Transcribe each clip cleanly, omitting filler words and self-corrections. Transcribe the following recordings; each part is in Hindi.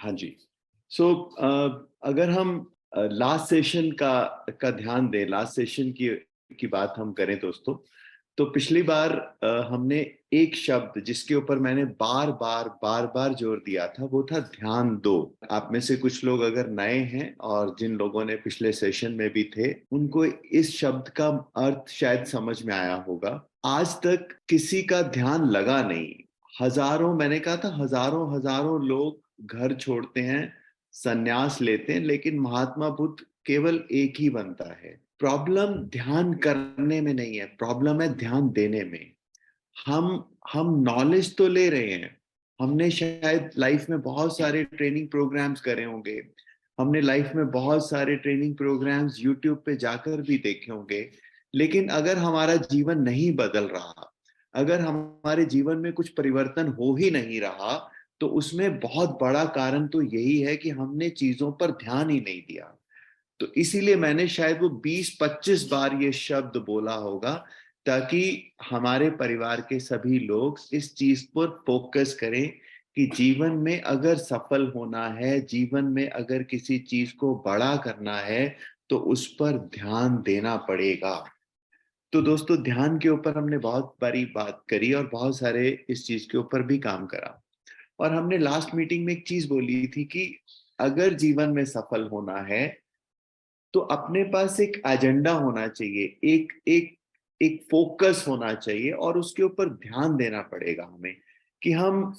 हाँ जी। सो अगर हम लास्ट सेशन का ध्यान दें, लास्ट सेशन की बात हम करें दोस्तों, तो पिछली बार हमने एक शब्द जिसके ऊपर मैंने बार बार जोर दिया था, वो था ध्यान दो। आप में से कुछ लोग अगर नए हैं और जिन लोगों ने पिछले सेशन में भी थे, उनको इस शब्द का अर्थ शायद समझ में आया होगा। आज तक किसी का ध्यान लगा नहीं। हजारों, मैंने कहा था, हजारों हजारों लोग घर छोड़ते हैं, संन्यास लेते हैं, लेकिन महात्मा बुद्ध केवल एक ही बनता है। प्रॉब्लम ध्यान करने में नहीं है, प्रॉब्लम है ध्यान देने में। हम हम नॉलेज तो ले रहे हैं, हमने शायद लाइफ में बहुत सारे ट्रेनिंग प्रोग्राम्स करे होंगे, हमने लाइफ में बहुत सारे ट्रेनिंग प्रोग्राम्स यूट्यूब पे जाकर भी देखे होंगे, लेकिन अगर हमारा जीवन नहीं बदल रहा, अगर हमारे जीवन में कुछ परिवर्तन हो ही नहीं रहा, तो उसमें बहुत बड़ा कारण तो यही है कि हमने चीजों पर ध्यान ही नहीं दिया। तो इसीलिए मैंने शायद वो 20-25 बार ये शब्द बोला होगा, ताकि हमारे परिवार के सभी लोग इस चीज पर फोकस करें कि जीवन में अगर सफल होना है, जीवन में अगर किसी चीज को बड़ा करना है, तो उस पर ध्यान देना पड़ेगा। तो दोस्तों, ध्यान के ऊपर हमने बहुत बारी बात करी और बहुत सारे इस चीज के ऊपर भी काम करा। और हमने लास्ट मीटिंग में एक चीज बोली थी कि अगर जीवन में सफल होना है, तो अपने पास एक एजेंडा होना चाहिए, एक एक एक फोकस होना चाहिए, और उसके ऊपर ध्यान देना पड़ेगा हमें कि हम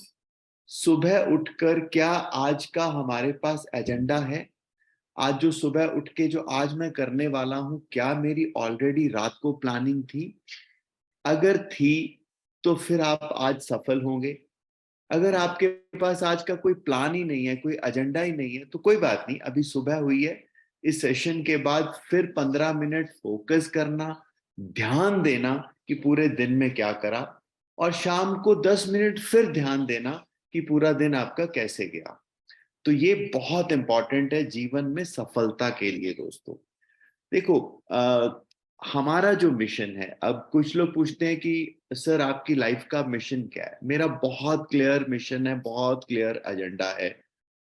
सुबह उठकर, क्या आज का हमारे पास एजेंडा है? आज जो सुबह उठ के जो आज मैं करने वाला हूं, क्या मेरी ऑलरेडी रात को प्लानिंग थी? अगर थी, तो फिर आप आज सफल होंगे। अगर आपके पास आज का कोई प्लान ही नहीं है, कोई एजेंडा ही नहीं है, तो कोई बात नहीं, अभी सुबह हुई है, इस सेशन के बाद फिर 15 मिनट फोकस करना, ध्यान देना कि पूरे दिन में क्या करा, और शाम को 10 मिनट फिर ध्यान देना कि पूरा दिन आपका कैसे गया। तो ये बहुत इंपॉर्टेंट है जीवन में सफलता के लिए दोस्तों। देखो, हमारा जो मिशन है, अब कुछ लोग पूछते हैं कि सर आपकी लाइफ का मिशन क्या है? मेरा बहुत क्लियर मिशन है, बहुत क्लियर एजेंडा है।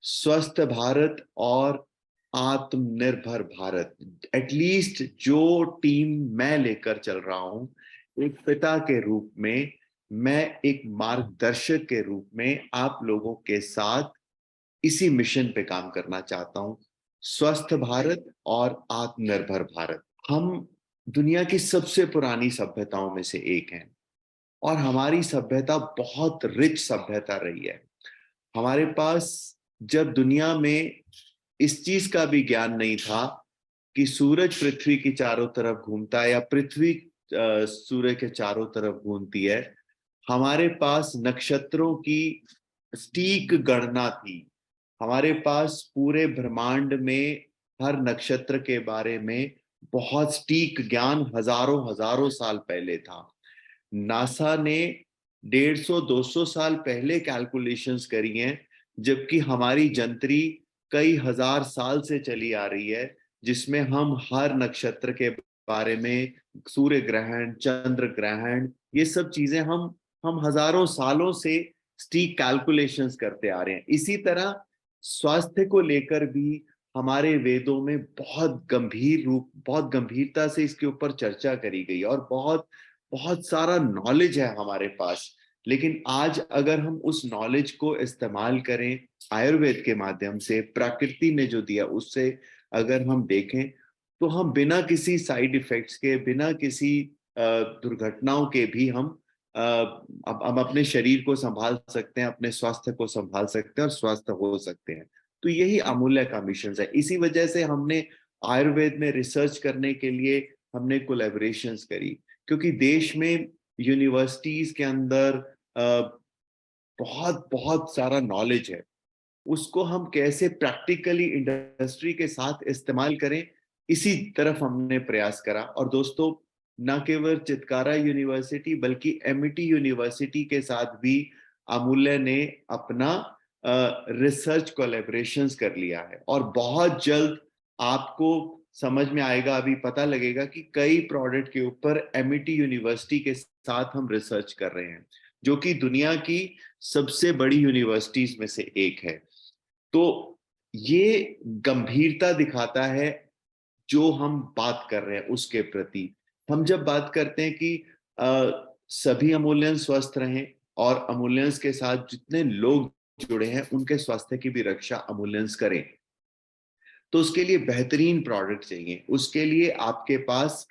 स्वस्थ भारत और आत्मनिर्भर भारत। एटलीस्ट जो टीम मैं लेकर चल रहा हूं, एक पिता के रूप में, मैं एक मार्गदर्शक के रूप में आप लोगों के साथ इसी मिशन पे काम करना चाहता हूं। स्वस्थ भारत और आत्मनिर्भर भारत। हम दुनिया की सबसे पुरानी सभ्यताओं में से एक हैं, और हमारी सभ्यता बहुत रिच सभ्यता रही है। हमारे पास, जब दुनिया में इस चीज का भी ज्ञान नहीं था कि सूरज पृथ्वी की चारों तरफ घूमता है या पृथ्वी सूर्य के चारों तरफ घूमती है, हमारे पास नक्षत्रों की सटीक गणना थी। हमारे पास पूरे ब्रह्मांड में हर नक्षत्र के बारे में बहुत सटीक ज्ञान हजारों हजारों साल पहले था। नासा ने 150-200 साल पहले कैलकुलेशंस करी हैं, जबकि हमारी जंत्री कई हजार साल से चली आ रही है, जिसमें हम हर नक्षत्र के बारे में, सूर्य ग्रहण, चंद्र ग्रहण, ये सब चीजें हम हजारों सालों से सटीक कैलकुलेशंस करते आ रहे हैं। इसी तरह स्वास्थ्य को लेकर भी हमारे वेदों में बहुत गंभीरता से इसके ऊपर चर्चा करी गई, और बहुत बहुत सारा नॉलेज है हमारे पास। लेकिन आज अगर हम उस नॉलेज को इस्तेमाल करें, आयुर्वेद के माध्यम से, प्रकृति ने जो दिया उससे अगर हम देखें, तो हम बिना किसी साइड इफेक्ट्स के, बिना किसी दुर्घटनाओं के भी हम अपने शरीर को संभाल सकते हैं, अपने स्वास्थ्य को संभाल सकते हैं और स्वस्थ हो सकते हैं। तो यही अमूल्य का मिशन है। इसी वजह से हमने आयुर्वेद में रिसर्च करने के लिए हमने कोलैबोरेशंस करी, क्योंकि देश में यूनिवर्सिटीज के अंदर बहुत बहुत सारा नॉलेज है। उसको हम कैसे प्रैक्टिकली इंडस्ट्री के साथ इस्तेमाल करें, इसी तरफ हमने प्रयास करा। और दोस्तों, न केवल चितकारा यूनिवर्सिटी बल्कि एमिटी यूनिवर्सिटी के साथ भी अमूल्य ने अपना रिसर्च कोलैबोरेशंस कर लिया है, और बहुत जल्द आपको समझ में आएगा, अभी पता लगेगा कि कई प्रोडक्ट के ऊपर एमिटी यूनिवर्सिटी के साथ हम रिसर्च कर रहे हैं, जो कि दुनिया की सबसे बड़ी यूनिवर्सिटीज में से एक है। तो ये गंभीरता दिखाता है जो हम बात कर रहे हैं उसके प्रति। हम जब बात करते हैं कि सभी अमूल्यन स्वस्थ रहें और अमूल्यंस के साथ जितने लोग जुड़े हैं उनके स्वास्थ्य की भी रक्षा अमूल्यंस करें, तो उसके लिए बेहतरीन प्रोडक्ट चाहिए। उसके लिए आपके पास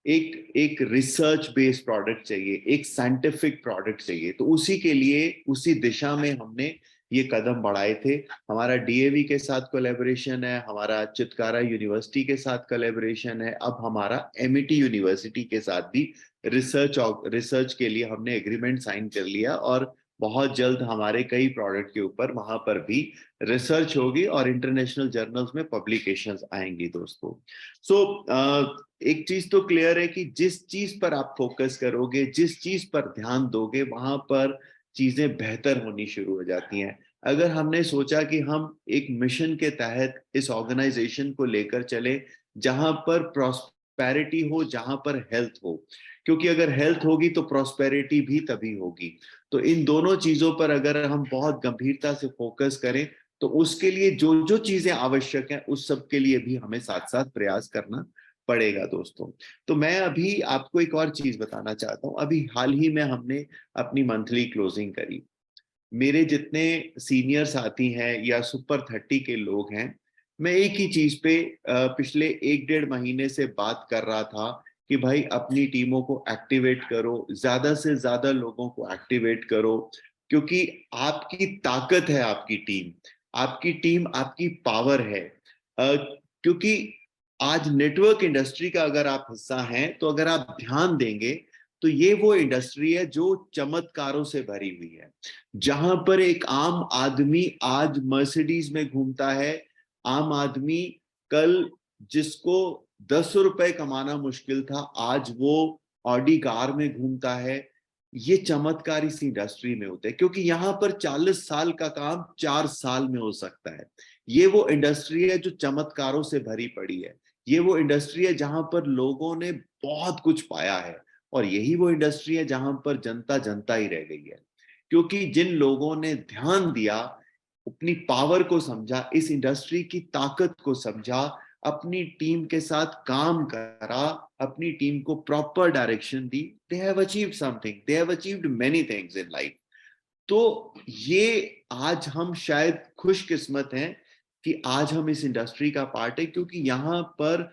एक एक रिसर्च बेस्ड प्रोडक्ट चाहिए, एक साइंटिफिक प्रोडक्ट चाहिए। तो उसी के लिए उसी दिशा में हमने ये कदम बढ़ाए थे। हमारा डीएवी के साथ कोलैबोरेशन है, हमारा चितकारा यूनिवर्सिटी के साथ कोलैबोरेशन है, अब हमारा एमईटी यूनिवर्सिटी के साथ भी रिसर्च के लिए हमने एग्रीमेंट साइन कर लिया, और बहुत जल्द हमारे कई प्रोडक्ट के ऊपर वहां पर भी रिसर्च होगी और इंटरनेशनल जर्नल्स में पब्लिकेशंस आएंगी दोस्तों। सो एक चीज तो क्लियर है कि जिस चीज पर आप फोकस करोगे, जिस चीज पर ध्यान दोगे, वहां पर चीजें बेहतर होनी शुरू हो जाती हैं। अगर हमने सोचा कि हम एक मिशन के तहत इस ऑर्गेनाइजेशन को लेकर चले जहां पर प्रॉस्पेरिटी हो, जहां पर हेल्थ हो, क्योंकि अगर हेल्थ होगी तो प्रॉस्पेरिटी भी तभी होगी। तो इन दोनों चीजों पर अगर हम बहुत गंभीरता से फोकस करें तो उसके लिए जो जो चीजें आवश्यक हैं उस सब के लिए भी हमें साथ साथ प्रयास करना पड़ेगा दोस्तों। तो मैं अभी आपको एक और चीज बताना चाहता हूं। अभी हाल ही में हमने अपनी मंथली क्लोजिंग करी। मेरे जितने सीनियर साथी हैं या सुपर 30 के लोग हैं, मैं एक ही चीज पे पिछले 1 डेढ़ महीने से बात कर रहा था कि भाई अपनी टीमों को एक्टिवेट करो, ज्यादा से ज्यादा लोगों को एक्टिवेट करो, क्योंकि आपकी ताकत है आपकी टीम, आपकी टीम आपकी पावर है। क्योंकि आज नेटवर्क इंडस्ट्री का अगर आप हिस्सा हैं तो अगर आप ध्यान देंगे तो ये वो इंडस्ट्री है जो चमत्कारों से भरी हुई है, जहां पर एक आम आदमी आज मर्सिडीज में घूमता है। आम आदमी कल जिसको 10 रुपए कमाना मुश्किल था, आज वो ऑडी कार में घूमता है। ये चमत्कार इस इंडस्ट्री में होते हैं, क्योंकि यहाँ पर 40 साल का काम 4 साल में हो सकता है। ये वो इंडस्ट्री है जो चमत्कारों से भरी पड़ी है। ये वो इंडस्ट्री है जहां पर लोगों ने बहुत कुछ पाया है, और यही वो इंडस्ट्री है जहां पर जनता जनता ही रह गई है। क्योंकि जिन लोगों ने ध्यान दिया, अपनी पावर को समझा, इस इंडस्ट्री की ताकत को समझा, अपनी टीम के साथ काम करा, अपनी टीम को proper direction the, they have achieved something, they have achieved many things in life. तो ये आज हम शायद खुशकिस्मत हैं कि आज हम इस इंडस्ट्री का पार्ट है, क्योंकि यहाँ पर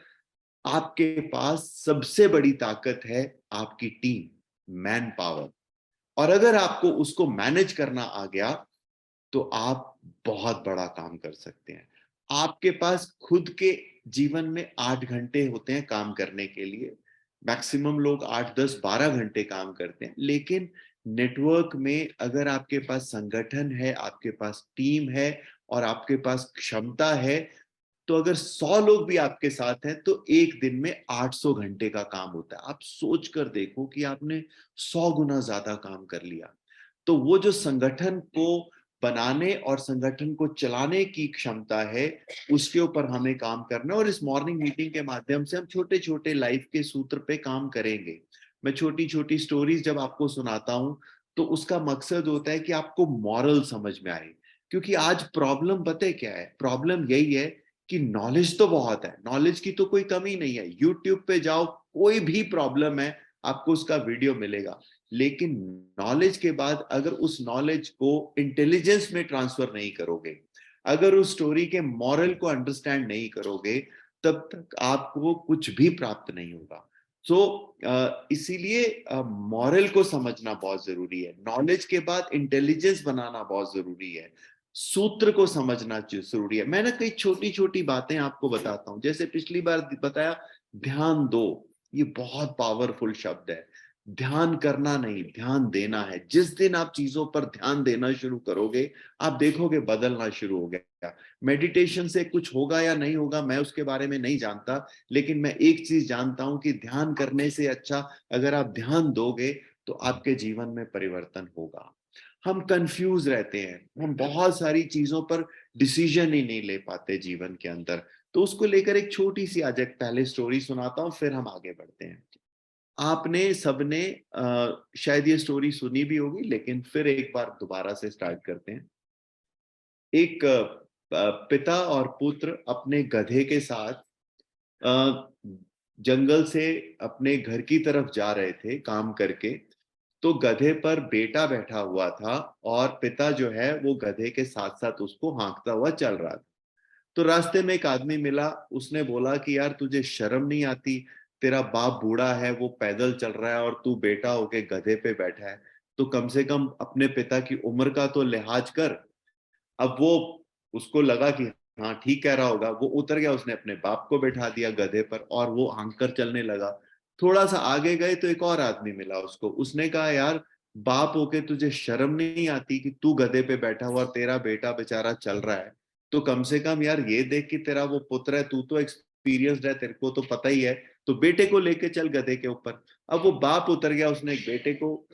आपके पास सबसे बड़ी ताकत है आपकी टीम, मैन पावर। और अगर आपको उसको मैनेज करना आ गया तो आप बहुत बड़ा काम कर सकते हैं। आपके पास खुद के जीवन में 8 घंटे होते हैं काम करने के लिए। मैक्सिमम लोग 8 10 12 घंटे काम करते हैं, लेकिन नेटवर्क में अगर आपके पास संगठन है, आपके पास टीम है और आपके पास क्षमता है, तो अगर 100 लोग भी आपके साथ हैं तो एक दिन में 800 घंटे का काम होता है। आप सोच कर देखो कि आपने 100 गुना ज्यादा काम कर लिया। तो वो जो संगठन को बनाने और संगठन को चलाने की क्षमता है, उसके ऊपर हमें काम करना है। और इस मॉर्निंग मीटिंग के माध्यम से हम छोटे छोटे लाइफ के सूत्र पे काम करेंगे। मैं छोटी छोटी स्टोरीज जब आपको सुनाता हूं तो उसका मकसद होता है कि आपको मॉरल समझ में आए। क्योंकि आज प्रॉब्लम पता है क्या है? प्रॉब्लम यही है कि नॉलेज तो बहुत है, नॉलेज की तो कोई कमी नहीं है। यूट्यूब पे जाओ, कोई भी प्रॉब्लम है आपको उसका वीडियो मिलेगा। लेकिन नॉलेज के बाद अगर उस नॉलेज को इंटेलिजेंस में ट्रांसफर नहीं करोगे, अगर उस स्टोरी के मॉरल को अंडरस्टैंड नहीं करोगे, तब तक आपको कुछ भी प्राप्त नहीं होगा। सो इसीलिए मॉरल को समझना बहुत जरूरी है। नॉलेज के बाद इंटेलिजेंस बनाना बहुत जरूरी है। सूत्र को समझना जरूरी है। मैं ना कई छोटी छोटी बातें आपको बताता हूं। जैसे पिछली बार बताया, ध्यान दो, ये बहुत पावरफुल शब्द है। ध्यान करना नहीं, ध्यान देना है। जिस दिन आप चीजों पर ध्यान देना शुरू करोगे, आप देखोगे बदलना शुरू हो गया। मेडिटेशन से कुछ होगा या नहीं होगा मैं उसके बारे में नहीं जानता, लेकिन मैं एक चीज जानता हूं कि ध्यान करने से अच्छा अगर आप ध्यान दोगे तो आपके जीवन में परिवर्तन होगा। हम कंफ्यूज रहते हैं, हम बहुत सारी चीजों पर डिसीजन ही नहीं ले पाते जीवन के अंदर। तो उसको लेकर एक छोटी सी आज एक पहले स्टोरी सुनाता हूं, फिर हम आगे बढ़ते हैं। आपने सबने शायद ये स्टोरी सुनी भी होगी, लेकिन फिर एक बार दोबारा से स्टार्ट करते हैं। एक पिता और पुत्र अपने गधे के साथ अ, जंगल से अपने घर की तरफ जा रहे थे काम करके। तो गधे पर बेटा बैठा हुआ था और पिता जो है वो गधे के साथ साथ उसको हाँकता हुआ चल रहा था। तो रास्ते में एक आदमी मिला, उसने बोला कि यार तुझे शर्म नहीं आती, तेरा बाप बूढ़ा है, वो पैदल चल रहा है और तू बेटा होके गधे पे बैठा है, तो कम से कम अपने पिता की उम्र का तो लिहाज कर। अब वो, उसको लगा कि हाँ ठीक कह रहा होगा, वो उतर गया, उसने अपने बाप को बैठा दिया गधे पर और वो हाँक कर चलने लगा। थोड़ा सा आगे गए तो एक और आदमी मिला उसको, उसने कहा यार बाप होके तुझे शर्म नहीं आती कि तू गधे पे बैठा हुआ और तेरा बेटा बेचारा चल रहा है, तो कम से कम यार ये देख कि तेरा वो पुत्र है, तू तो एक्सपीरियंस्ड है, तेरे को तो पता ही है, तो बेटे को लेके चल गधे के ऊपर। अब वो बाप उतर गया, उसने एक बेटे को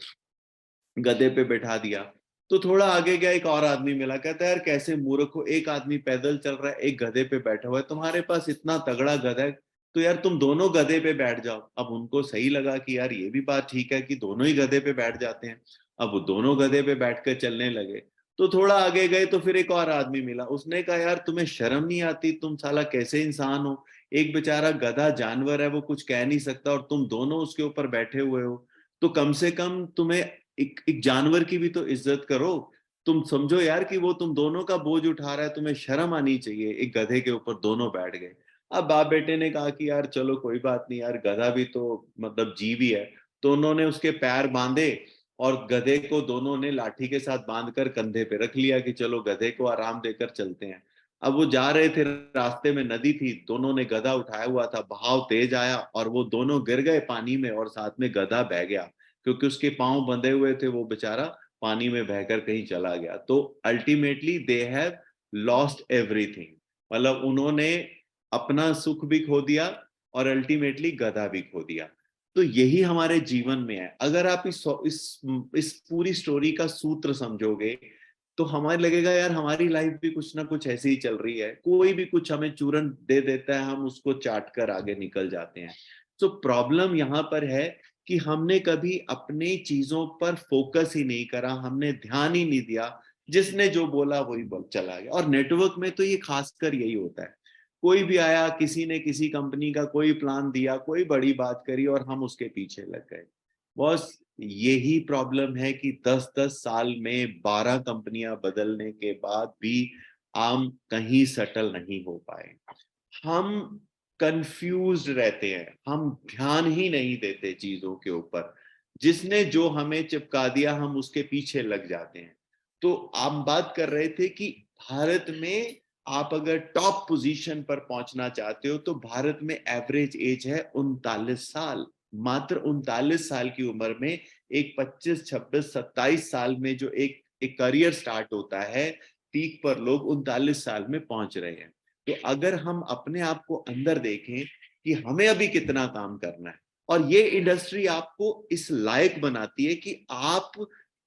गधे पे बैठा दिया। तो थोड़ा आगे गया, एक और आदमी मिला, कहता है यार कैसे मूर्ख हो, एक आदमी पैदल चल रहा है, एक गधे पे बैठा हुआ है, तुम्हारे पास इतना तगड़ा गधा है, तो यार तुम दोनों गधे पे बैठ जाओ। अब उनको सही लगा कि यार ये भी बात ठीक है कि दोनों ही गधे पे बैठ जाते हैं। अब वो दोनों गधे पे बैठ कर चलने लगे। तो थोड़ा आगे गए तो फिर एक और आदमी मिला, उसने कहा यार तुम्हें शर्म नहीं आती, तुम साला कैसे इंसान हो, एक बेचारा गधा जानवर है, वो कुछ कह नहीं सकता और तुम दोनों उसके ऊपर बैठे हुए हो, तो कम से कम तुम्हें एक जानवर की भी तो इज्जत करो। तुम समझो यार कि वो तुम दोनों का बोझ उठा रहा है, तुम्हें शर्म आनी चाहिए। एक गधे के ऊपर दोनों बैठ गए। अब बाप बेटे ने कहा कि यार चलो कोई बात नहीं यार, गधा भी तो मतलब जीव ही है। तो उन्होंने उसके पैर बांधे और गधे को दोनों ने लाठी के साथ बांधकर कंधे पे रख लिया कि चलो गधे को आराम देकर चलते हैं। अब वो जा रहे थे, रास्ते में नदी थी, दोनों ने गधा उठाया हुआ था, बहाव तेज आया और वो दोनों गिर गए पानी में और साथ में गधा बह गया, क्योंकि उसके पांव बंधे हुए थे, वो बेचारा पानी में बहकर कहीं चला गया। तो ultimately they have lost everything, मतलब उन्होंने अपना सुख भी खो दिया और अल्टीमेटली गधा भी खो दिया। तो यही हमारे जीवन में है। अगर आप इस पूरी स्टोरी का सूत्र समझोगे तो हमें लगेगा यार हमारी लाइफ भी कुछ ना कुछ ऐसी ही चल रही है, कोई भी कुछ हमें चूरन दे देता है, हम उसको चाट कर आगे निकल जाते हैं। तो प्रॉब्लम यहाँ पर है कि हमने कभी अपनी चीजों पर फोकस ही नहीं करा, हमने ध्यान ही नहीं दिया, जिसने जो बोला वही बोल चला गया। और नेटवर्क में तो ये खासकर यही होता है, कोई भी आया, किसी ने किसी कंपनी का कोई प्लान दिया, कोई बड़ी बात करी और हम उसके पीछे लग गए। बॉस यही प्रॉब्लम है कि 10-10 साल में 12 कंपनियां बदलने के बाद भी हम कहीं सेटल नहीं हो पाए। हम कंफ्यूज्ड रहते हैं, हम ध्यान ही नहीं देते चीजों के ऊपर, जिसने जो हमें चिपका दिया हम उसके पीछे लग जाते हैं। तो हम बात कर रहे थे कि भारत में आप अगर टॉप पोजीशन पर पहुंचना चाहते हो तो भारत में एवरेज एज है 39 साल। मात्र 39 साल की उम्र में एक 25, 26, 27 साल में जो एक करियर स्टार्ट होता है, पीक पर लोग 39 साल में पहुंच रहे हैं। तो अगर हम अपने आप को अंदर देखें कि हमें अभी कितना काम करना है, और ये इंडस्ट्री आपको इस लायक बनाती है कि आप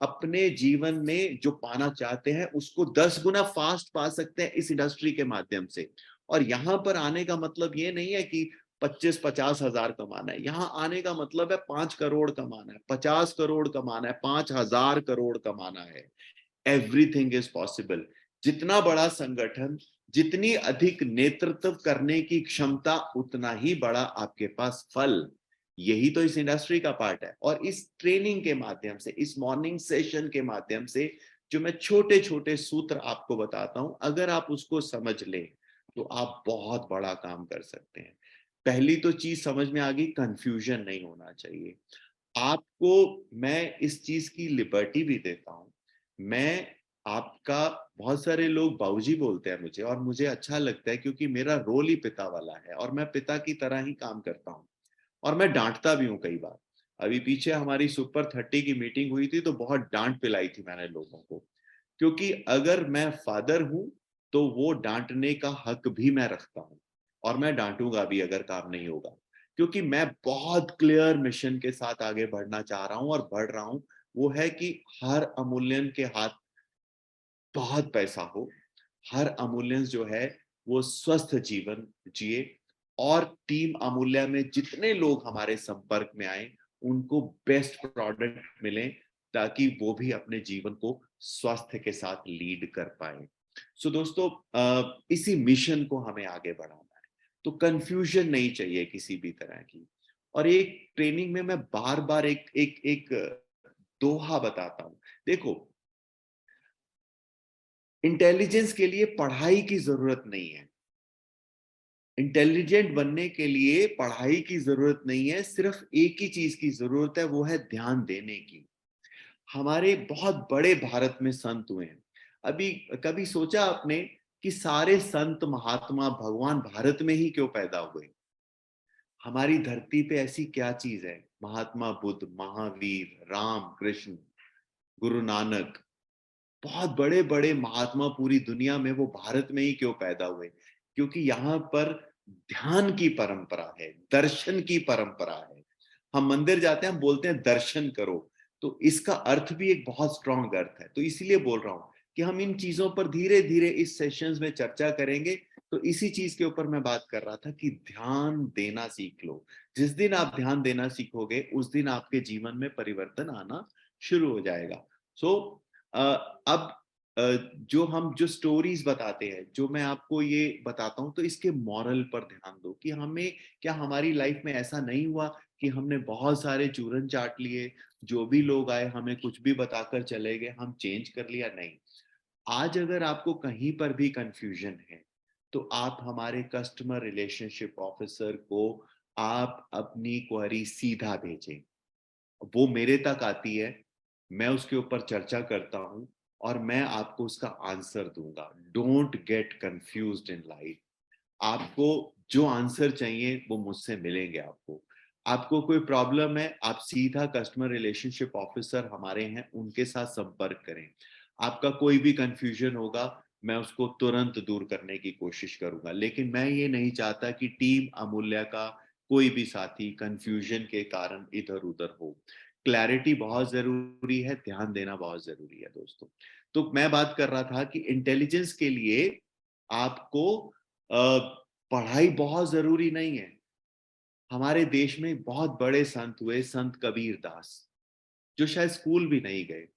अपने जीवन में जो पाना चाहते हैं उसको 10 गुना फास्ट पा सकते हैं इस इंडस्ट्री के माध्यम से। और यहां पर आने का मतलब ये नहीं है कि 25-50 हजार कमाना है, यहाँ आने का मतलब है 5 करोड़ कमाना है, 50 करोड़ कमाना है, 5,000 करोड़ कमाना है। Everything is possible. जितना बड़ा संगठन, जितनी अधिक नेतृत्व करने की क्षमता, उतना ही बड़ा आपके पास फल। यही तो इस इंडस्ट्री का पार्ट है। और इस ट्रेनिंग के माध्यम से, इस मॉर्निंग सेशन के माध्यम से जो मैं छोटे छोटे सूत्र आपको बताता हूं, अगर आप उसको समझ लें तो आप बहुत बड़ा काम कर सकते हैं। पहली तो चीज समझ में आ गई, कंफ्यूजन नहीं होना चाहिए। आपको मैं इस चीज की लिबर्टी भी देता हूं। मैं आपका, बहुत सारे लोग बाबूजी बोलते हैं मुझे और मुझे अच्छा लगता है क्योंकि मेरा रोल ही पिता वाला है और मैं पिता की तरह ही काम करता हूँ। और मैं डांटता भी हूँ कई बार। अभी पीछे हमारी सुपर 30 की मीटिंग हुई थी तो बहुत डांट पिलाई थी मैंने लोगों को, क्योंकि अगर मैं फादर हूं तो वो डांटने का हक भी मैं रखता हूं और मैं डांटूंगा भी अगर काम नहीं होगा, क्योंकि मैं बहुत क्लियर मिशन के साथ आगे बढ़ना चाह रहा हूं और बढ़ रहा हूं। वो है कि हर अमूल्यन के हाथ बहुत पैसा हो, हर अमूल्यन जो है वो स्वस्थ जीवन जिए, और टीम अमूल्य में जितने लोग हमारे संपर्क में आए उनको बेस्ट प्रोडक्ट मिले, ताकि वो भी अपने जीवन को स्वास्थ्य के साथ लीड कर पाए। सो दोस्तों, इसी मिशन को हमें आगे बढ़ाना है, तो कंफ्यूजन नहीं चाहिए किसी भी तरह की। और एक ट्रेनिंग में मैं बार बार एक एक एक दोहा बताता हूं। देखो, इंटेलिजेंस के लिए पढ़ाई की जरूरत नहीं है, इंटेलिजेंट बनने के लिए पढ़ाई की जरूरत नहीं है, सिर्फ एक ही चीज की जरूरत है, वो है ध्यान देने की। हमारे बहुत बड़े भारत में संत हुए हैं। अभी कभी सोचा आपने कि सारे संत महात्मा भगवान भारत में ही क्यों पैदा हुए? हमारी धरती पे ऐसी क्या चीज है? महात्मा बुद्ध, महावीर, राम कृष्ण, गुरु नानक, बहुत बड़े बड़े महात्मा पूरी दुनिया में, वो भारत में ही क्यों पैदा हुए? क्योंकि यहाँ पर ध्यान की परंपरा है, दर्शन की परंपरा है। हम मंदिर जाते हैं, हम बोलते हैं दर्शन करो, तो इसका अर्थ भी एक बहुत स्ट्रॉन्ग अर्थ है। तो इसीलिए बोल रहा हूं कि हम इन चीजों पर धीरे धीरे इस सेशंस में चर्चा करेंगे। तो इसी चीज के ऊपर मैं बात कर रहा था कि ध्यान देना सीख लो। जिस दिन आप ध्यान देना सीखोगे, उस दिन आपके जीवन में परिवर्तन आना शुरू हो जाएगा। सो अब जो स्टोरीज बताते हैं, जो मैं आपको ये बताता हूँ, तो इसके मॉरल पर ध्यान दो कि हमें, क्या हमारी लाइफ में ऐसा नहीं हुआ कि हमने बहुत सारे चूरन चाट लिए, जो भी लोग आए हमें कुछ भी बताकर चले गए, हम चेंज कर लिया? नहीं। आज अगर आपको कहीं पर भी कंफ्यूजन है, तो आप हमारे कस्टमर रिलेशनशिप ऑफिसर को आप अपनी क्वेरी सीधा भेजें। वो मेरे तक आती है, मैं उसके ऊपर चर्चा करता हूं और मैं आपको उसका आंसर दूंगा। Don't get confused in life. आपको जो आंसर चाहिए वो मुझसे मिलेंगे। आपको आपको कोई प्रॉब्लम है, आप सीधा कस्टमर रिलेशनशिप ऑफिसर हमारे हैं, उनके साथ संपर्क करें। आपका कोई भी कंफ्यूजन होगा, मैं उसको तुरंत दूर करने की कोशिश करूंगा। लेकिन मैं ये नहीं चाहता कि टीम अमूल्य का कोई भी साथी कंफ्यूजन के कारण इधर उधर हो। क्लैरिटी बहुत जरूरी है, ध्यान देना बहुत जरूरी है दोस्तों। तो मैं बात कर रहा था कि इंटेलिजेंस के लिए आपको पढ़ाई बहुत जरूरी नहीं है। हमारे देश में बहुत बड़े संत हुए, संत कबीर दास, जो शायद स्कूल भी नहीं गए।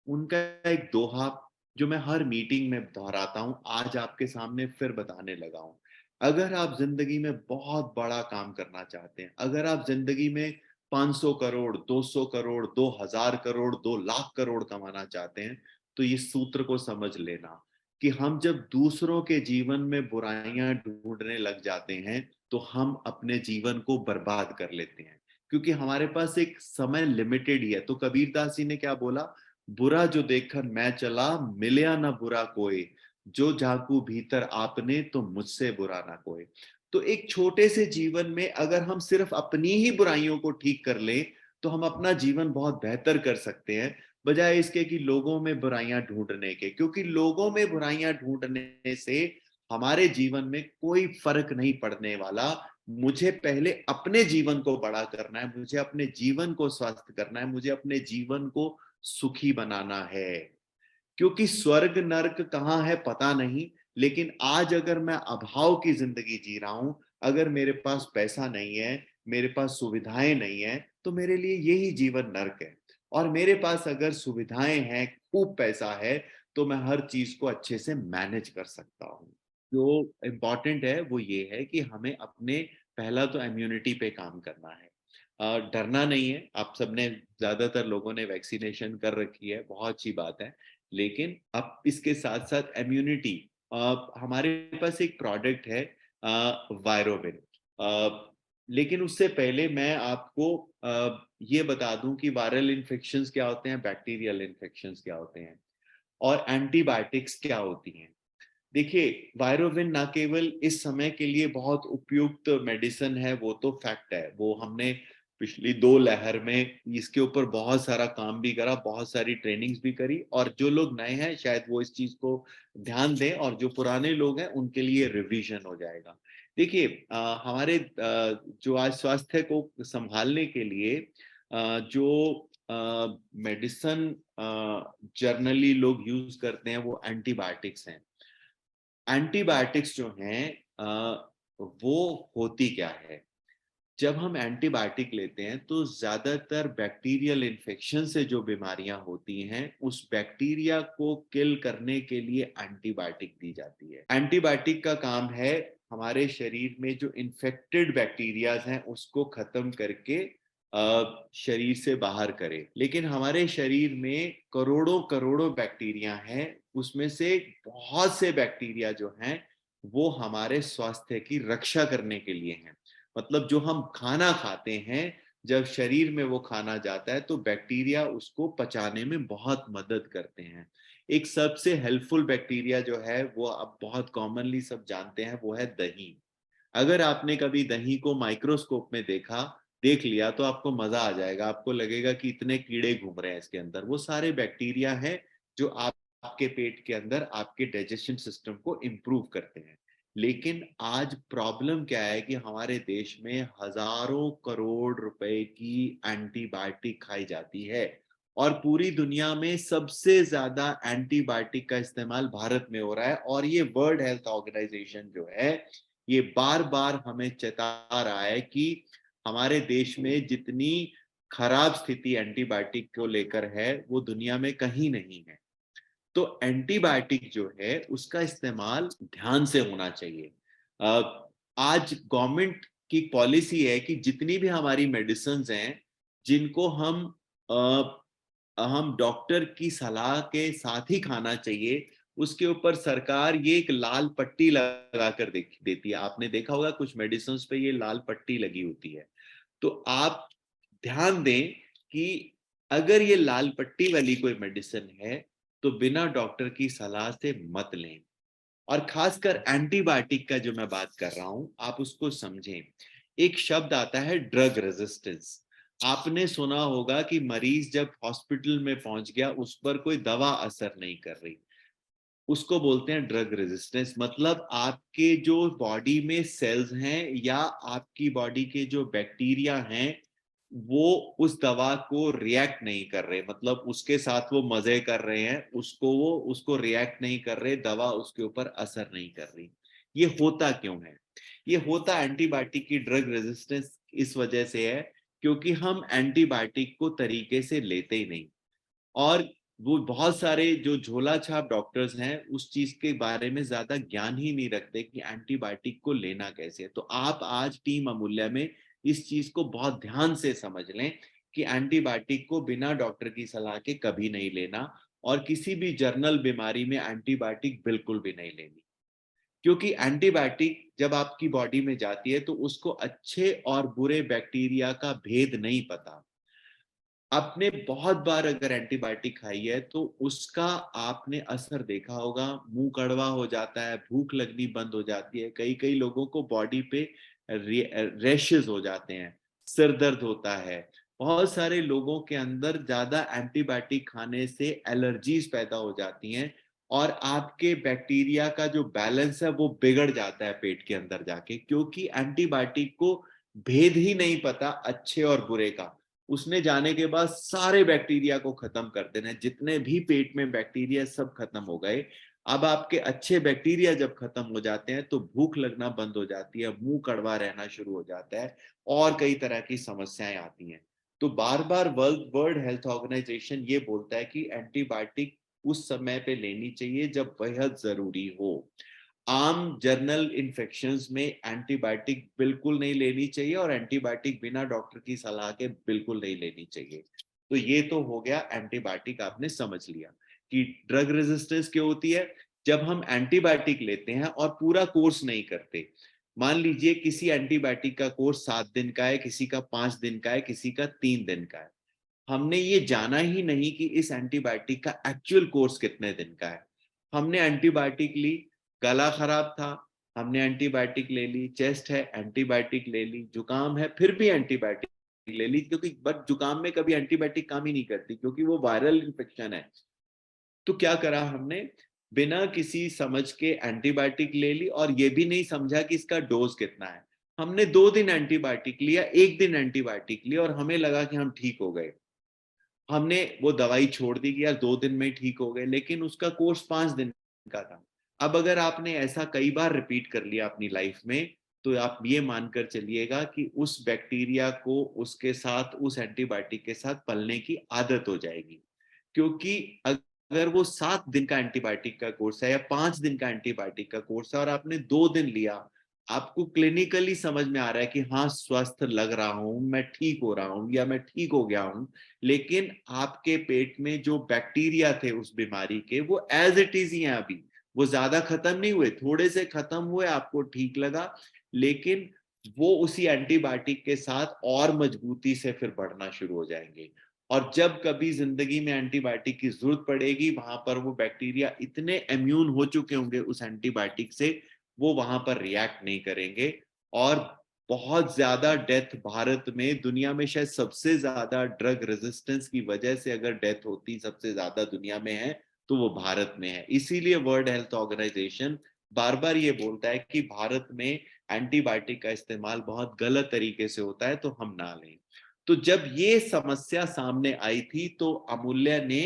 उनका एक दोहा जो मैं हर मीटिंग में दोहराता हूं, आज आपके सामने फिर बताने लगा हूं। अगर आप जिंदगी में बहुत बड़ा काम करना चाहते हैं, अगर आप जिंदगी में 500 करोड़, 200 करोड़, 2000 करोड़, 2 लाख करोड़ कमाना चाहते हैं, तो इस सूत्र को समझ लेना कि हम जब दूसरों के जीवन में बुराइयां ढूंढने लग जाते हैं, तो हम अपने जीवन को बर्बाद कर लेते हैं। क्योंकि हमारे पास एक समय लिमिटेड ही है। तो कबीरदास जी ने क्या बोला? बुरा जो देखकर मैं चला, मिलया ना बुरा कोई, जो झांकू भीतर आपने, तो मुझसे बुरा ना कोई। तो एक छोटे से जीवन में अगर हम सिर्फ अपनी ही बुराइयों को ठीक कर लें, तो हम अपना जीवन बहुत बेहतर कर सकते हैं, बजाय इसके कि लोगों में बुराइयां ढूंढने के। क्योंकि लोगों में बुराइयां ढूंढने से हमारे जीवन में कोई फर्क नहीं पड़ने वाला। मुझे पहले अपने जीवन को बड़ा करना है, मुझे अपने जीवन को स्वस्थ करना है, मुझे अपने जीवन को सुखी बनाना है। क्योंकि स्वर्ग नर्क कहाँ है पता नहीं, लेकिन आज अगर मैं अभाव की जिंदगी जी रहा हूं, अगर मेरे पास पैसा नहीं है, मेरे पास सुविधाएं नहीं है, तो मेरे लिए यही जीवन नर्क है। और मेरे पास अगर सुविधाएं हैं, खूब पैसा है, तो मैं हर चीज को अच्छे से मैनेज कर सकता हूँ। जो इम्पोर्टेंट है वो ये है कि हमें अपने, पहला तो इम्यूनिटी पे काम करना है। डरना नहीं है। आप सबने, ज्यादातर लोगों ने वैक्सीनेशन कर रखी है, बहुत अच्छी बात है। लेकिन अब इसके साथ साथ इम्यूनिटी, हमारे पास एक प्रोडक्ट है वायरोविन। लेकिन उससे पहले मैं आपको ये बता दूं कि वायरल इन्फेक्शंस क्या होते हैं, बैक्टीरियल इन्फेक्शंस क्या होते हैं, और एंटीबायोटिक्स क्या होती हैं। देखिए, वायरोविन ना केवल इस समय के लिए बहुत उपयुक्त मेडिसिन है, वो तो फैक्ट है, वो हमने पिछली 2 लहर में इसके ऊपर बहुत सारा काम भी करा, बहुत सारी ट्रेनिंग्स भी करी। और जो लोग नए हैं शायद वो इस चीज को ध्यान दें, और जो पुराने लोग हैं उनके लिए रिवीजन हो जाएगा। देखिए, हमारे जो आज स्वास्थ्य को संभालने के लिए जो मेडिसिन जर्नली लोग यूज करते हैं, वो एंटीबायोटिक्स हैं। एंटीबायोटिक्स जो हैं वो होती क्या है? जब हम एंटीबायोटिक लेते हैं तो ज्यादातर बैक्टीरियल इन्फेक्शन से जो बीमारियां होती हैं उस बैक्टीरिया को किल करने के लिए एंटीबायोटिक दी जाती है। एंटीबायोटिक का काम है हमारे शरीर में जो इन्फेक्टेड बैक्टीरियाज हैं उसको खत्म करके शरीर से बाहर करे। लेकिन हमारे शरीर में करोड़ों करोड़ों बैक्टीरिया हैं, उसमें से बहुत से बैक्टीरिया जो हैं वो हमारे स्वास्थ्य की रक्षा करने के लिए हैं। मतलब जो हम खाना खाते हैं, जब शरीर में वो खाना जाता है तो बैक्टीरिया उसको पचाने में बहुत मदद करते हैं। एक सबसे हेल्पफुल बैक्टीरिया जो है वो अब बहुत कॉमनली सब जानते हैं, वो है दही। अगर आपने कभी दही को माइक्रोस्कोप में देख लिया तो आपको मजा आ जाएगा। आपको लगेगा कि इतने कीड़े घूम रहे हैं इसके अंदर। वो सारे बैक्टीरिया हैं जो आपके पेट के अंदर आपके डाइजेशन सिस्टम को इम्प्रूव करते हैं। लेकिन आज प्रॉब्लम क्या है कि हमारे देश में हजारों करोड़ रुपए की एंटीबायोटिक खाई जाती है और पूरी दुनिया में सबसे ज्यादा एंटीबायोटिक का इस्तेमाल भारत में हो रहा है। और ये वर्ल्ड हेल्थ ऑर्गेनाइजेशन जो है ये बार बार हमें चेता रहा है कि हमारे देश में जितनी खराब स्थिति एंटीबायोटिक को लेकर है वो दुनिया में कहीं नहीं है। तो एंटीबायोटिक जो है उसका इस्तेमाल ध्यान से होना चाहिए। आज गवर्नमेंट की पॉलिसी है कि जितनी भी हमारी मेडिसिन हैं जिनको हम डॉक्टर की सलाह के साथ ही खाना चाहिए, उसके ऊपर सरकार ये एक लाल पट्टी लगा कर देती है। आपने देखा होगा कुछ मेडिसिन पे ये लाल पट्टी लगी होती है। तो आप ध्यान दें कि अगर ये लाल पट्टी वाली कोई मेडिसिन है तो बिना डॉक्टर की सलाह से मत लें। और खासकर एंटीबायोटिक का जो मैं बात कर रहा हूं आप उसको समझें। एक शब्द आता है ड्रग रेजिस्टेंस। आपने सुना होगा कि मरीज जब हॉस्पिटल में पहुंच गया उस पर कोई दवा असर नहीं कर रही, उसको बोलते हैं ड्रग रेजिस्टेंस। मतलब आपके जो बॉडी में सेल्स हैं या आपकी बॉडी के जो बैक्टीरिया हैं वो उस दवा को रिएक्ट नहीं कर रहे। मतलब उसके साथ वो मजे कर रहे हैं, वो उसको रिएक्ट नहीं कर रहे, दवा उसके ऊपर असर नहीं कर रही। ये होता क्यों है? ये होता एंटीबायोटिक की ड्रग रेजिस्टेंस इस वजह से है क्योंकि हम एंटीबायोटिक को तरीके से लेते ही नहीं। और वो बहुत सारे जो झोला छाप डॉक्टर्स हैं उस चीज के बारे में ज्यादा ज्ञान ही नहीं रखते कि एंटीबायोटिक को लेना कैसे है। तो आप आज टीम अमूल्य में इस चीज को बहुत ध्यान से समझ लें कि एंटीबायोटिक को बिना डॉक्टर की सलाह के कभी नहीं लेना और किसी भी जर्नल बीमारी में एंटीबायोटिक बिल्कुल भी नहीं लेनी। क्योंकि एंटीबायोटिक जब आपकी बॉडी में जाती है तो उसको अच्छे और बुरे बैक्टीरिया का भेद नहीं पता। आपने बहुत बार अगर एंटीबायोटिक खाई है तो उसका आपने असर देखा होगा, मुंह कड़वा हो जाता है, भूख लगनी बंद हो जाती है, कई कई लोगों को बॉडी पे रैशेस हो जाते हैं, सिर दर्द होता है। बहुत सारे लोगों के अंदर ज्यादा एंटीबायोटिक खाने से एलर्जीज पैदा हो जाती हैं और आपके बैक्टीरिया का जो बैलेंस है वो बिगड़ जाता है पेट के अंदर जाके, क्योंकि एंटीबायोटिक को भेद ही नहीं पता अच्छे और बुरे का। उसने जाने के बाद सारे बैक्टीरिया को खत्म कर देना है, जितने भी पेट में बैक्टीरिया सब खत्म हो गए। अब आपके अच्छे बैक्टीरिया जब खत्म हो जाते हैं तो भूख लगना बंद हो जाती है, मुंह कड़वा रहना शुरू हो जाता है और कई तरह की समस्याएं आती हैं। तो बार बार वर्ल्ड हेल्थ ऑर्गेनाइजेशन ये बोलता है कि एंटीबायोटिक उस समय पे लेनी चाहिए जब बेहद जरूरी हो। आम जर्नल इन्फेक्शंस में एंटीबायोटिक बिल्कुल नहीं लेनी चाहिए और एंटीबायोटिक बिना डॉक्टर की सलाह के बिल्कुल नहीं लेनी चाहिए। तो ये तो हो गया एंटीबायोटिक, आपने समझ लिया कि ड्रग रेजिस्टेंस क्यों होती है। जब हम एंटीबायोटिक लेते हैं और पूरा कोर्स नहीं करते, मान लीजिए किसी एंटीबायोटिक का कोर्स 7 दिन का है, किसी का 5 दिन का है, किसी का 3 दिन का है। हमने ये जाना ही नहीं कि इस एंटीबायोटिक का एक्चुअल कोर्स कितने दिन का है। हमने एंटीबायोटिक ली, गला खराब था, हमने एंटीबायोटिक ले ली, चेस्ट है एंटीबायोटिक ले ली, जुकाम है फिर भी एंटीबायोटिक ले ली, क्योंकि बट जुकाम में कभी एंटीबायोटिक काम ही नहीं करती क्योंकि वो वायरल इन्फेक्शन है। तो क्या करा हमने, बिना किसी समझ के एंटीबायोटिक ले ली और ये भी नहीं समझा कि इसका डोज कितना है। हमने 2 दिन एंटीबायोटिक लिया, 1 दिन एंटीबायोटिक लिया और हमें लगा कि हम ठीक हो गए। हमने वो दवाई छोड़ दी कि यार 2 दिन में ठीक हो गए, लेकिन उसका कोर्स 5 दिन का था। अब अगर आपने ऐसा कई बार रिपीट कर लिया अपनी लाइफ में तो आप ये मानकर चलिएगा कि उस बैक्टीरिया को उसके साथ, उस एंटीबायोटिक के साथ पलने की आदत हो जाएगी। क्योंकि अगर वो 7 दिन का एंटीबायोटिक का कोर्स है या 5 दिन का एंटीबायोटिक का कोर्स है और आपने 2 दिन लिया, आपको क्लिनिकली समझ में आ रहा है कि हाँ, स्वस्थ लग रहा हूं, मैं ठीक हो रहा हूं या मैं ठीक हो गया हूं, लेकिन आपके पेट में जो बैक्टीरिया थे उस बीमारी के, वो एज इट इज ही हैं अभी। वो ज्यादा खत्म नहीं हुए, थोड़े से खत्म हुए, आपको ठीक लगा, लेकिन वो उसी एंटीबायोटिक के साथ और मजबूती से फिर बढ़ना शुरू हो जाएंगे। और जब कभी जिंदगी में एंटीबायोटिक की जरूरत पड़ेगी, वहां पर वो बैक्टीरिया इतने इम्यून हो चुके होंगे उस एंटीबायोटिक से, वो वहां पर रिएक्ट नहीं करेंगे। और बहुत ज्यादा डेथ भारत में, दुनिया में शायद सबसे ज्यादा ड्रग रेजिस्टेंस की वजह से अगर डेथ होती सबसे ज्यादा दुनिया में है, तो वो भारत में है। इसीलिए वर्ल्ड हेल्थ ऑर्गेनाइजेशन बार बार ये बोलता है कि भारत में एंटीबायोटिक का इस्तेमाल बहुत गलत तरीके से होता है, तो हम ना लें। तो जब ये समस्या सामने आई थी, तो अमूल्य ने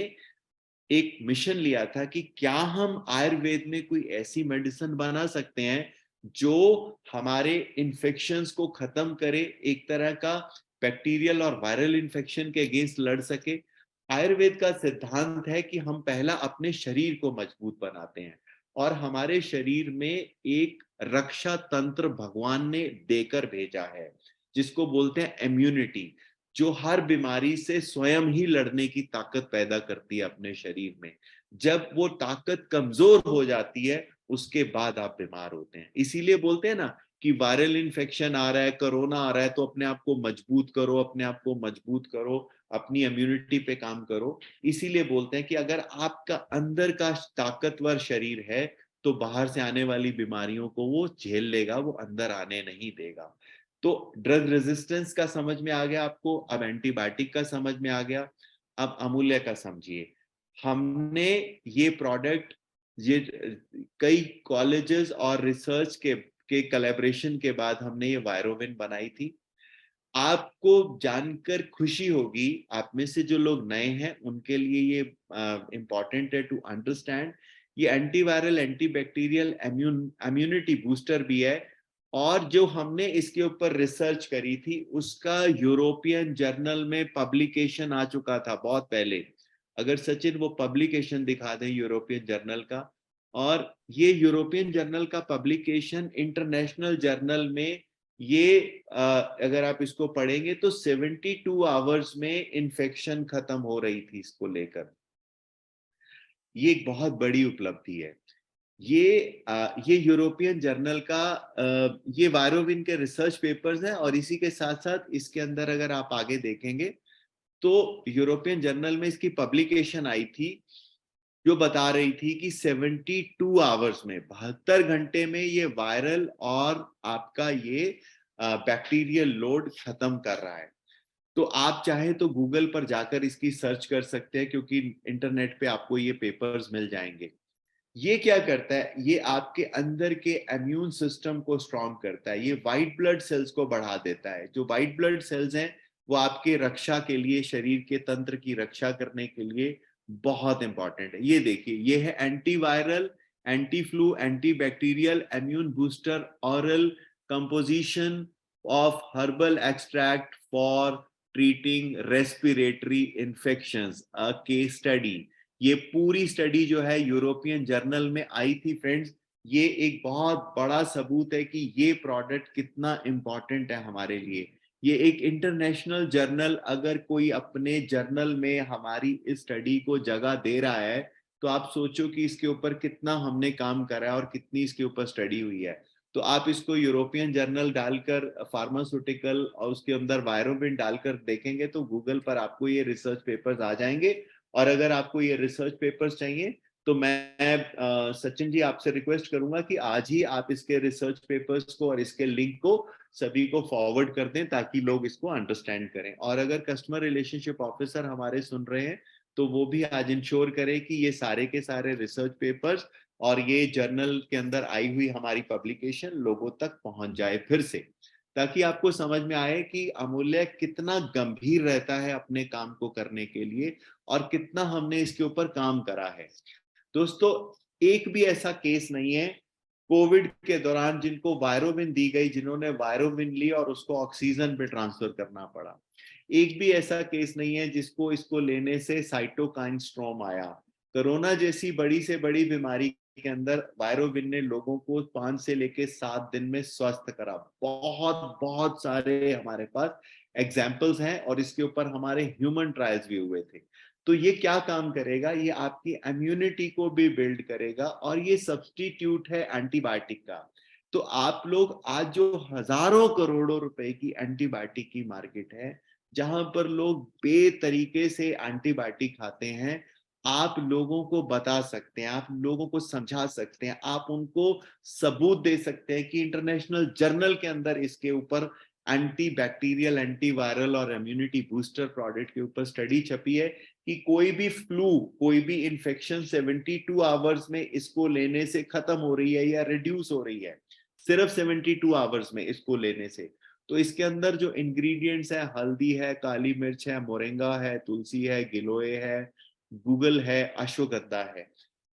एक मिशन लिया था कि क्या हम आयुर्वेद में कोई ऐसी मेडिसिन बना सकते हैं जो हमारे इन्फेक्शंस को खत्म करे, एक तरह का बैक्टीरियल और वायरल इन्फेक्शन के अगेंस्ट लड़ सके। आयुर्वेद का सिद्धांत है कि हम पहला अपने शरीर को मजबूत बनाते हैं, और हमारे शरीर में एक रक्षा तंत्र भगवान ने देकर भेजा है, जिसको बोलते हैं इम्यूनिटी, जो हर बीमारी से स्वयं ही लड़ने की ताकत पैदा करती है अपने शरीर में। जब वो ताकत कमजोर हो जाती है, उसके बाद आप बीमार होते हैं। इसीलिए बोलते हैं ना कि वायरल इन्फेक्शन आ रहा है, कोरोना आ रहा है, तो अपने आप को मजबूत करो, अपने आप को मजबूत करो, अपनी इम्यूनिटी पे काम करो। इसीलिए बोलते हैं कि अगर आपका अंदर का ताकतवर शरीर है, तो बाहर से आने वाली बीमारियों को वो झेल लेगा, वो अंदर आने नहीं देगा। तो ड्रग रेजिस्टेंस का समझ में आ गया आपको, अब एंटीबायोटिक का समझ में आ गया। अब अमूल्य का समझिए। हमने ये प्रोडक्ट, ये कई कॉलेजेस और रिसर्च के कोलैबोरेशन के बाद हमने ये वायरोविन बनाई थी। आपको जानकर खुशी होगी, आप में से जो लोग नए हैं उनके लिए ये इंपॉर्टेंट है टू अंडरस्टैंड, ये एंटीवायरल एंटीबैक्टीरियल इम्यूनिटी बूस्टर भी है। और जो हमने इसके ऊपर रिसर्च करी थी, उसका यूरोपियन जर्नल में पब्लिकेशन आ चुका था बहुत पहले। अगर सचिन वो पब्लिकेशन दिखा दें यूरोपियन जर्नल का। और ये यूरोपियन जर्नल का पब्लिकेशन इंटरनेशनल जर्नल में, ये अगर आप इसको पढ़ेंगे तो 72 आवर्स में इन्फेक्शन खत्म हो रही थी इसको लेकर। ये एक बहुत बड़ी उपलब्धि है। ये यूरोपियन जर्नल का, ये वायरोविन के रिसर्च पेपर्स हैं, और इसी के साथ साथ इसके अंदर अगर आप आगे देखेंगे तो यूरोपियन जर्नल में इसकी पब्लिकेशन आई थी, जो बता रही थी कि 72 आवर्स में, 72 घंटे में ये वायरल और आपका ये बैक्टीरियल लोड खत्म कर रहा है। तो आप चाहे तो गूगल पर जाकर इसकी सर्च कर सकते हैं, क्योंकि इंटरनेट पे आपको ये पेपर्स मिल जाएंगे। ये क्या करता है, ये आपके अंदर के इम्यून सिस्टम को स्ट्रांग करता है, ये व्हाइट ब्लड सेल्स को बढ़ा देता है। जो व्हाइट ब्लड सेल्स हैं, वो आपके रक्षा के लिए, शरीर के तंत्र की रक्षा करने के लिए बहुत इंपॉर्टेंट है। ये देखिए, ये है antiviral, anti flu, anti bacterial immune booster oral composition of herbal extract for treating respiratory infections, a case study. ये पूरी स्टडी जो है यूरोपियन जर्नल में आई थी फ्रेंड्स। ये एक बहुत बड़ा सबूत है कि ये प्रोडक्ट कितना इंपॉर्टेंट है हमारे लिए। ये एक इंटरनेशनल जर्नल अगर कोई अपने जर्नल में हमारी इस स्टडी को जगह दे रहा है, तो आप सोचो कि इसके ऊपर कितना हमने काम करा है और कितनी इसके ऊपर स्टडी हुई है। तो आप इसको यूरोपियन जर्नल डालकर फार्मास्यूटिकल और उसके अंदर वायरोबिन डालकर देखेंगे, तो गूगल पर आपको ये रिसर्च पेपर्स आ जाएंगे। और अगर आपको ये रिसर्च पेपर्स चाहिए, तो मैं सचिन जी आपसे रिक्वेस्ट करूंगा कि आज ही आप इसके रिसर्च पेपर्स को और इसके लिंक को सभी को फॉरवर्ड कर दें, ताकि लोग इसको अंडरस्टैंड करें। और अगर कस्टमर रिलेशनशिप ऑफिसर हमारे सुन रहे हैं, तो वो भी आज इंश्योर करें कि ये सारे के सारे रिसर्च पेपर्स और ये जर्नल के अंदर आई हुई हमारी पब्लिकेशन लोगों तक पहुंच जाए फिर से, ताकि आपको समझ में आए कि अमूल्य कितना गंभीर रहता है अपने काम को करने के लिए, और कितना हमने इसके ऊपर काम करा है। दोस्तों, एक भी ऐसा केस नहीं है कोविड के दौरान जिनको वायरोविन दी गई, जिन्होंने वायरोविन ली और उसको ऑक्सीजन पे ट्रांसफर करना पड़ा। एक भी ऐसा केस नहीं है जिसको इसको लेने से साइटोकाइन स्ट्रॉम आया। कोरोना जैसी बड़ी से बड़ी बीमारी के अंदर वायरोविन ने लोगों को 5 से लेके 7 दिन में स्वस्थ करा। बहुत बहुत सारे हमारे पास एग्जाम्पल्स हैं और इसके ऊपर हमारे ह्यूमन ट्रायल्स भी हुए थे। तो ये क्या काम करेगा, ये आपकी इम्यूनिटी को भी बिल्ड करेगा और ये सब्स्टिट्यूट है एंटीबायोटिक का। तो आप लोग आज जो हजारों करोड़ों रुपए की एंटीबायोटिक की मार्केट है, जहां पर लोग बेतरीके से एंटीबायोटिक खाते हैं, आप लोगों को बता सकते हैं, आप लोगों को समझा सकते हैं, आप उनको सबूत दे सकते हैं कि इंटरनेशनल जर्नल के अंदर इसके ऊपर एंटी बैक्टीरियल, एंटी वायरल और इम्यूनिटी बूस्टर प्रोडक्ट के ऊपर स्टडी छपी है कि कोई भी फ्लू, कोई भी इंफेक्शन 72 आवर्स में इसको लेने से खत्म हो रही है या रिड्यूस हो रही है, सिर्फ 72 आवर्स में इसको लेने से। तो इसके अंदर जो इंग्रेडिएंट्स है, हल्दी है, काली मिर्च है, मोरिंगा है, तुलसी है, गिलोय है, गूगल है, अश्वगंधा है,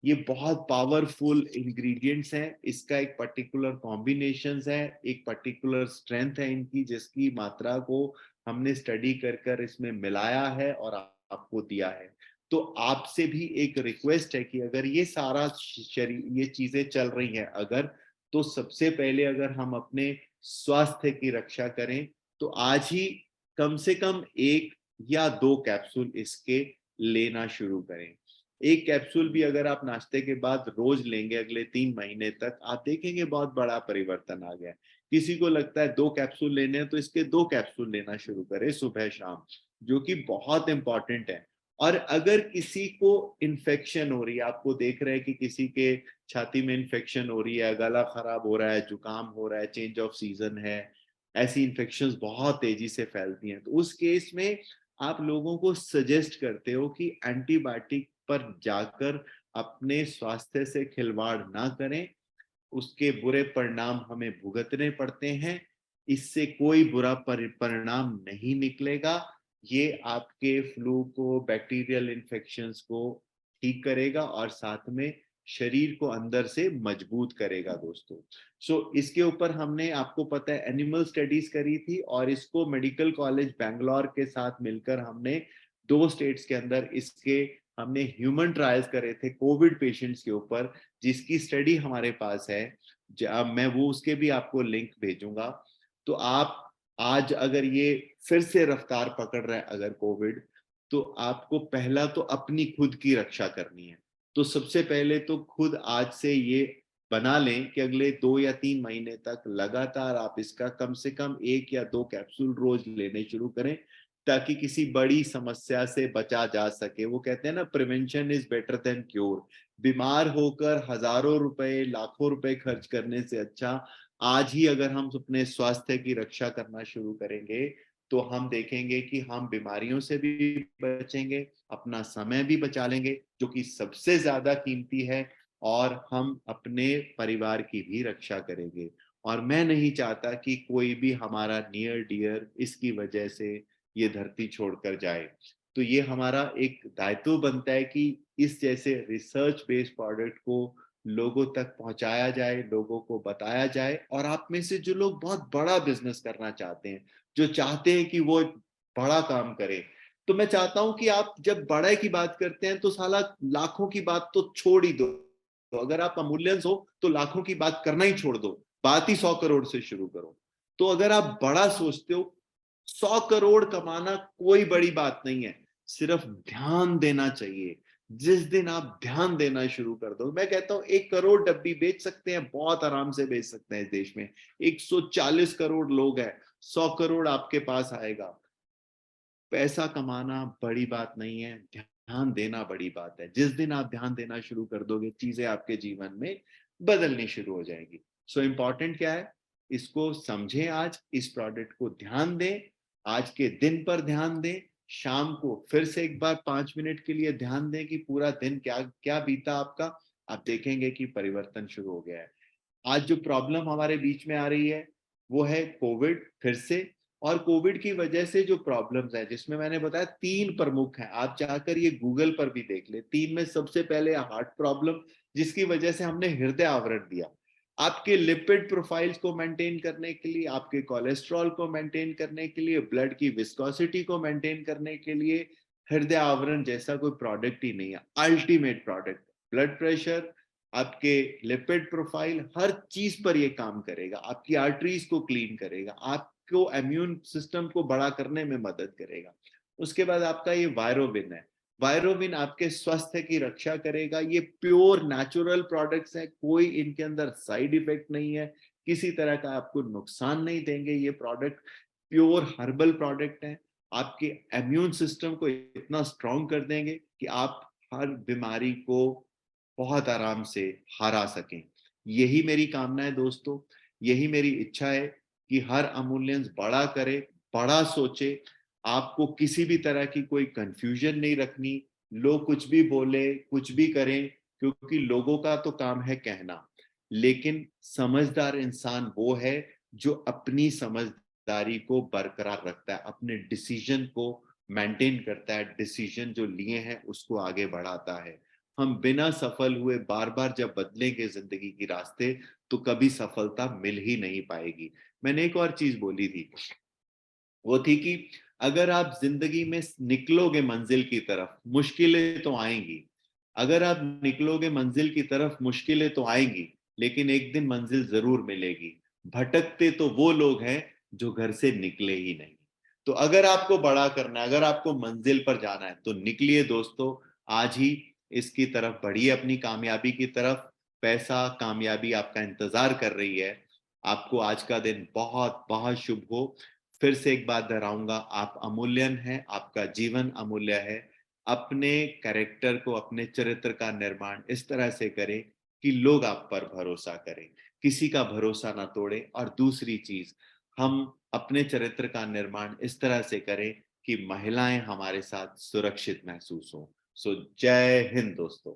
ये बहुत पावरफुल इंग्रेडिएंट्स हैं। इसका एक पर्टिकुलर कॉम्बिनेशन है, एक पर्टिकुलर स्ट्रेंथ है इनकी, जिसकी मात्रा को हमने स्टडी कर कर इसमें मिलाया है और आपको दिया है। तो आपसे भी एक रिक्वेस्ट है कि अगर ये सारा ये चीजें चल रही हैं अगर, तो सबसे पहले अगर हम अपने स्वास्थ्य की रक्षा करें तो आज ही कम से कम 1 या 2 कैप्सूल इसके लेना शुरू करें। एक कैप्सूल भी अगर आप नाश्ते के बाद रोज लेंगे अगले 3 महीने तक, आप देखेंगे बहुत बड़ा परिवर्तन आ गया। किसी को लगता है 2 कैप्सूल लेने हैं तो इसके 2 कैप्सूल लेना शुरू करें सुबह शाम, जो कि बहुत इंपॉर्टेंट है। और अगर किसी को इन्फेक्शन हो रही है, आपको देख रहे हैं कि किसी के छाती में इन्फेक्शन हो रही है, गला खराब हो रहा है, जुकाम हो रहा है, चेंज ऑफ सीजन है, ऐसी इन्फेक्शंस बहुत तेजी से फैलती हैं, तो उस केस में आप लोगों को सजेस्ट करते हो कि एंटीबायोटिक पर जाकर अपने स्वास्थ्य से खिलवाड़ ना करें, उसके बुरे परिणाम हमें भुगतने पड़ते हैं। इससे कोई बुरा परिणाम नहीं निकलेगा। ये आपके फ्लू को, बैक्टीरियल इन्फेक्शंस को ठीक करेगा और साथ में शरीर को अंदर से मजबूत करेगा दोस्तों। इसके ऊपर हमने, आपको पता है, एनिमल स्टडीज करी थी और इसको मेडिकल कॉलेज बैंगलोर के साथ मिलकर हमने 2 स्टेट्स के अंदर इसके हमने ह्यूमन ट्रायल्स करे थे कोविड पेशेंट्स के ऊपर, जिसकी स्टडी हमारे पास है। मैं वो उसके भी आपको लिंक भेजूंगा। तो आप आज अगर ये फिर से रफ्तार पकड़ रहा है अगर कोविड, तो आपको पहला तो अपनी खुद की रक्षा करनी है। तो सबसे पहले तो खुद आज से ये बना लें कि अगले 2 या 3 महीने तक लगातार आप इसका कम से कम 1 या 2 कैप्सूल रोज लेने शुरू करें, ताकि किसी बड़ी समस्या से बचा जा सके। वो कहते हैं ना, prevention is better than cure. बीमार होकर हजारों रुपए, लाखों रुपए खर्च करने से अच्छा आज ही अगर हम अपने स्वास्थ्य की रक्षा करना शुरू करेंगे, तो हम देखेंगे कि हम बीमारियों से भी बचेंगे, अपना समय भी बचा लेंगे, जो कि सबसे ज्यादा कीमती है, और हम अपने परिवार की भी रक्षा करेंगे। और मैं नहीं चाहता कि कोई भी हमारा नियर डियर इसकी वजह से ये धरती छोड़कर जाए। तो ये हमारा एक दायित्व बनता है कि इस जैसे रिसर्च बेस्ड प्रोडक्ट को लोगों तक पहुंचाया जाए, लोगों को बताया जाए। और आप में से जो लोग बहुत बड़ा बिजनेस करना चाहते हैं, जो चाहते हैं कि वो बड़ा काम करे, तो मैं चाहता हूं कि आप जब बड़े की बात करते हैं तो साला लाखों की बात तो छोड़ ही दो। तो अगर आप अमूल्यंस हो तो लाखों की बात करना ही छोड़ दो, बात ही 100 करोड़ से शुरू करो। तो अगर आप बड़ा सोचते हो, 100 करोड़ कमाना कोई बड़ी बात नहीं है, सिर्फ ध्यान देना चाहिए। जिस दिन आप ध्यान देना शुरू कर दो, मैं कहता हूं 1 करोड़ डब्बी बेच सकते हैं, बहुत आराम से बेच सकते हैं। इस देश में 140 करोड़ लोग हैं, 100 करोड़ आपके पास आएगा। पैसा कमाना बड़ी बात नहीं है, ध्यान देना बड़ी बात है। जिस दिन आप ध्यान देना शुरू कर दोगे, चीजें आपके जीवन में बदलनी शुरू हो जाएगी। इम्पोर्टेंट क्या है, इसको समझें, आज इस प्रोडक्ट को ध्यान दें, आज के दिन पर ध्यान दें, शाम को फिर से एक बार 5 मिनट के लिए ध्यान दें कि पूरा दिन क्या क्या बीता आपका। आप देखेंगे कि परिवर्तन शुरू हो गया है। आज जो प्रॉब्लम हमारे बीच में आ रही है वो है कोविड फिर से। और कोविड की वजह से जो प्रॉब्लम्स है, जिसमें मैंने बताया 3 प्रमुख हैं, आप चाहकर ये गूगल पर भी देख ले। 3 में सबसे पहले हार्ट प्रॉब्लम, जिसकी वजह से हमने हृदय आवरण दिया। आपके लिपिड प्रोफाइल्स को मेंटेन करने के लिए, आपके कोलेस्ट्रॉल को मेंटेन करने के लिए, ब्लड की विस्कोसिटी को मेंटेन करने के लिए हृदय आवरण जैसा कोई प्रोडक्ट ही नहीं है। अल्टीमेट प्रोडक्ट, ब्लड प्रेशर, आपके लिपिड प्रोफाइल, हर चीज पर ये काम करेगा। आपकी आर्टरीज को क्लीन करेगा, आपको इम्यून सिस्टम को बड़ा करने में मदद करेगा। उसके बाद आपका ये वायरोविन है। वायरोविन आपके स्वास्थ्य की रक्षा करेगा। ये प्योर नेचुरल प्रोडक्ट्स हैं, कोई इनके अंदर साइड इफेक्ट नहीं है, किसी तरह का आपको नुकसान नहीं देंगे। ये प्रोडक्ट प्योर हर्बल प्रोडक्ट है, आपके इम्यून सिस्टम को इतना स्ट्रांग कर देंगे कि आप हर बीमारी को बहुत आराम से हरा सकें। यही मेरी कामना है दोस्तों, यही मेरी इच्छा है कि हर अमूल्यंस बड़ा करे, बड़ा सोचे। आपको किसी भी तरह की कोई कंफ्यूजन नहीं रखनी। लोग कुछ भी बोले, कुछ भी करें, क्योंकि लोगों का तो काम है कहना, लेकिन समझदार इंसान वो है जो अपनी समझदारी को बरकरार रखता है, अपने डिसीजन को मेंटेन करता है, डिसीजन जो लिए हैं उसको आगे बढ़ाता है। हम बिना सफल हुए बार बार जब बदलेंगे जिंदगी की रास्ते, तो कभी सफलता मिल ही नहीं पाएगी। मैंने एक और चीज बोली थी, वो थी कि अगर आप जिंदगी में निकलोगे मंजिल की तरफ, मुश्किलें तो आएंगी। अगर आप निकलोगे मंजिल की तरफ, मुश्किलें तो आएंगी, लेकिन एक दिन मंजिल जरूर मिलेगी। भटकते तो वो लोग हैं जो घर से निकले ही नहीं। तो अगर आपको बड़ा करना है, अगर आपको मंजिल पर जाना है, तो निकलिए दोस्तों, आज ही इसकी तरफ बढ़िए, अपनी कामयाबी की तरफ। पैसा, कामयाबी आपका इंतजार कर रही है। आपको आज का दिन बहुत बहुत शुभ हो। फिर से एक बात दोहराऊंगा, आप अमूल्यन हैं, आपका जीवन अमूल्य है। अपने कैरेक्टर को, अपने चरित्र का निर्माण इस तरह से करें कि लोग आप पर भरोसा करें, किसी का भरोसा ना तोड़ें। और दूसरी चीज, हम अपने चरित्र का निर्माण इस तरह से करें कि महिलाएं हमारे साथ सुरक्षित महसूस हो। सो जय हिंद दोस्तों।